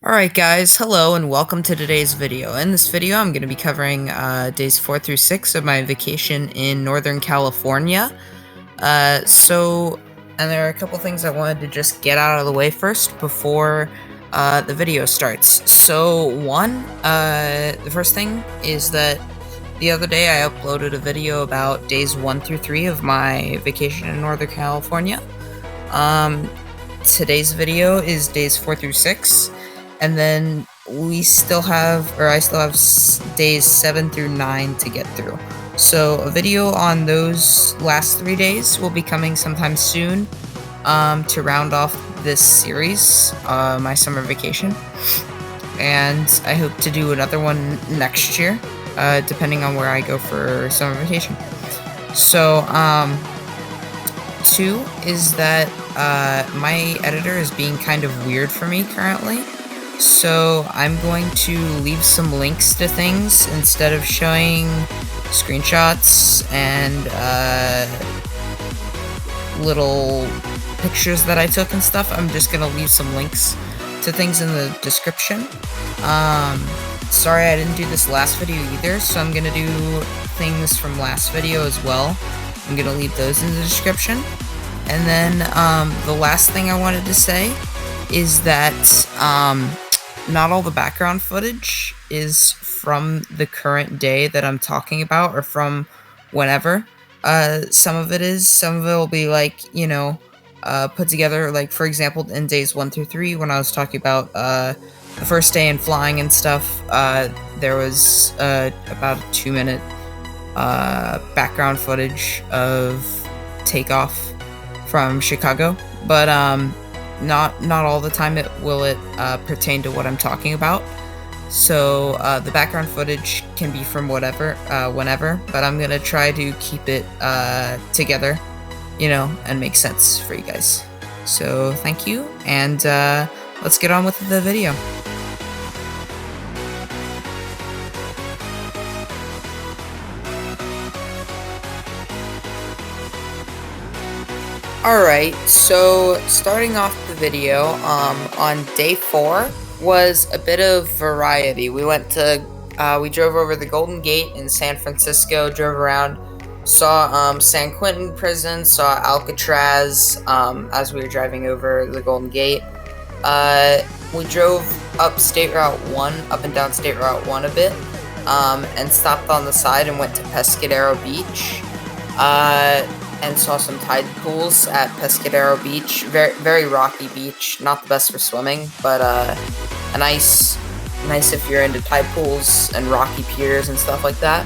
Alright guys, hello and welcome to today's video. In this video I'm going to be covering days 4 through 6 of my vacation in Northern California. And there are a couple things I wanted to just get out of the way first before the video starts. The first thing is that the other day I uploaded a video about days 1 through 3 of my vacation in Northern California. Today's video is days 4 through 6. And then I still have days 7 through 9 to get through. So a video on those last 3 days will be coming sometime soon to round off this series, my summer vacation. And I hope to do another one next year, depending on where I go for summer vacation. So, 2 is that my editor is being kind of weird for me currently. So I'm going to leave some links to things instead of showing screenshots and little pictures that I took and stuff. I'm just going to leave some links to things in the description. Sorry I didn't do this last video either, so I'm going to do things from last video as well. I'm going to leave those in the description. And then the last thing I wanted to say is that not all the background footage is from the current day that I'm talking about or from whenever. Some of it will be put together, like for example in days 1 through 3 when I was talking about the first day and flying and stuff. There was about a 2-minute background footage of takeoff from Chicago, but not all the time will it pertain to what I'm talking about. So the background footage can be from whenever, but I'm gonna try to keep it together, and make sense for you guys. So thank you, and let's get on with the video. Alright, so starting off the video, on day 4 was a bit of variety. We drove over the Golden Gate in San Francisco, drove around, saw San Quentin prison, saw Alcatraz as we were driving over the Golden Gate. We drove up and down State Route 1 a bit, and stopped on the side and went to Pescadero Beach. And saw some tide pools at Pescadero Beach. Very, very rocky beach. Not the best for swimming, but a nice if you're into tide pools and rocky piers and stuff like that.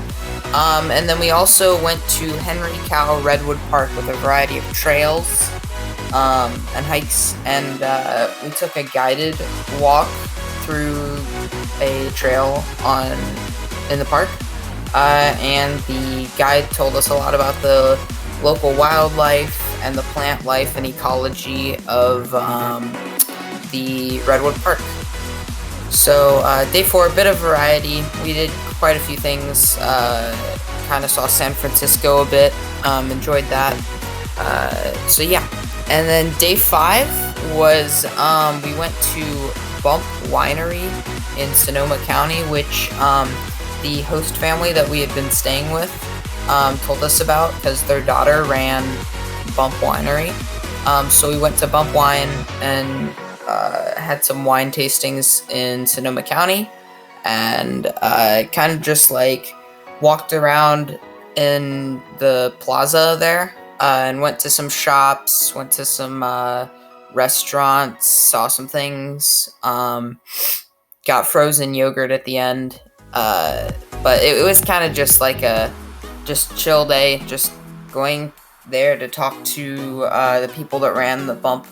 And then we also went to Henry Cow Redwood Park with a variety of trails and hikes, and we took a guided walk through a trail in the park. And the guide told us a lot about the local wildlife and the plant life and ecology of the Redwood Park. So day 4, a bit of variety. We did quite a few things. Kind of saw San Francisco a bit. Enjoyed that. So yeah. And then day 5 was we went to Bump Winery in Sonoma County, which the host family that we had been staying with told us about, because their daughter ran Bump Winery. So we went to Bump Wine and had some wine tastings in Sonoma County, and kind of just walked around in the plaza there, and went to some shops, went to some restaurants, saw some things, got frozen yogurt at the end, but it was kind of just like a chill day, just going there to talk to the people that ran the Bump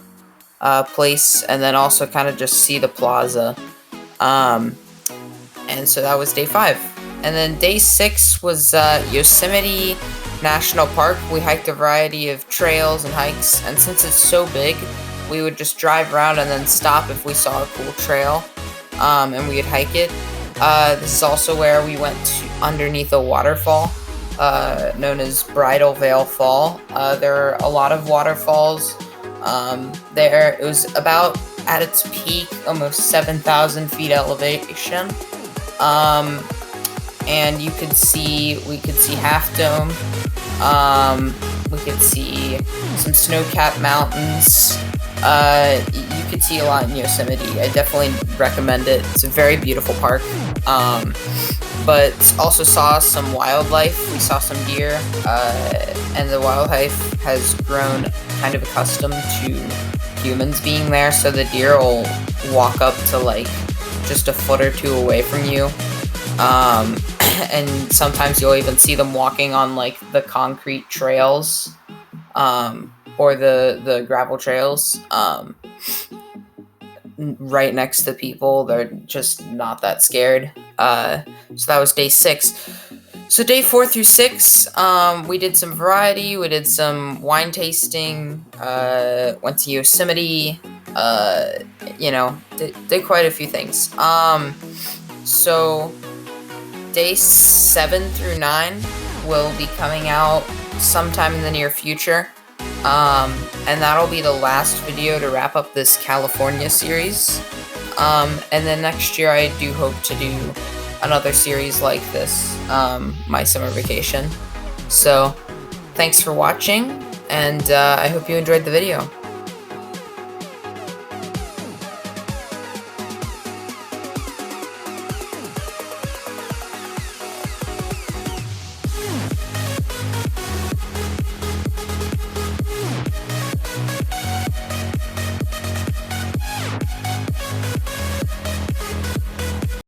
place, and then also kind of just see the plaza. And so that was day 5. And then day 6 was Yosemite National Park. We hiked a variety of trails and hikes, and since it's so big, we would just drive around and then stop if we saw a cool trail, and we would hike it. This is also where we went underneath a waterfall known as Bridal Veil Fall. There are a lot of waterfalls there. It was about at its peak almost 7,000 feet elevation. And we could see Half Dome. We could see some snow-capped mountains. You could see a lot in Yosemite. I definitely recommend it. It's a very beautiful park. But also saw some wildlife. We saw some deer, and the wildlife has grown kind of accustomed to humans being there, so the deer will walk up to like just a foot or two away from you. And sometimes you'll even see them walking on like the concrete trails, or the gravel trails, right next to people. They're just not that scared. So that was day 6. So day 4 through 6, we did some variety. We did some wine tasting. Went to Yosemite. Did quite a few things. So day 7 through 9 will be coming out sometime in the near future. And that'll be the last video to wrap up this California series. And then next year I do hope to do another series like this, my summer vacation. So, thanks for watching, and I hope you enjoyed the video.